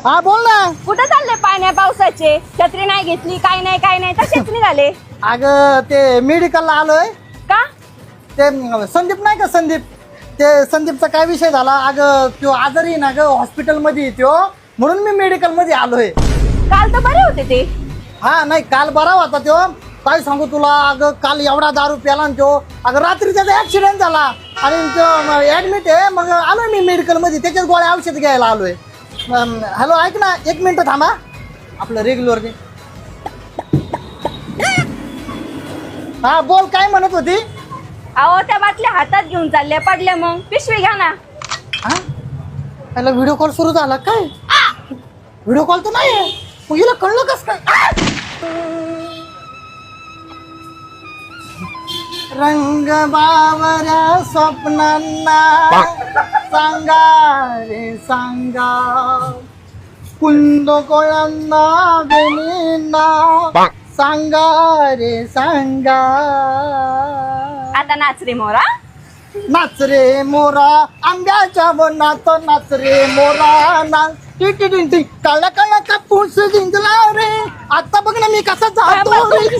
हा बोल ना. कुठं चालले पाण्या पावसाचे? छत्री नाही घेतली, काय नाही तसेच निघाले. अगं ते मेडिकलला आलोय. का? ते संदीप नाही का संदीपचा काय विषय झाला. अगं तो आजारी ना ग, हॉस्पिटलमध्ये तो, म्हणून मी मेडिकलमध्ये आलोय. काल तर बरे होते ते. हा नाही काल बरा होता तो. काय सांगू तुला, अगं काल एवढा दारू प्याला ना तो. अगं रात्री त्याचा ऍक्सिडेंट झाला आणि तो ऍडमिट आहे. मग आलोय मी मेडिकलमध्ये, त्याच्याच गोळ्या औषध घ्यायला आलोय. हॅलो ऐक ना, 1 मिनिट थांबा. आपलं रेग्युलर दे. हा बोल, काय म्हणत होती? अहो त्या बाटल्या हातात घेऊन चालल्या, पडल्या मग पिशवी घ्या ना. हा त्याला व्हिडिओ कॉल सुरू झाला काय? व्हिडिओ कॉल तर नाही, मग हिला कळलं कस काय? रंग बावऱ्या स्वप्नांना सांगा रे सांगा, कुंद कोळ्यांना बेनींना सांगा रे सांगा. आता नाच रे मोरा. नाच रे मोरा आंब्याच्या वनात, नाच रे मोरा नाच. काळा काळा कापूस जिंकला रे. आता बघ ना मी कसा जातो रे.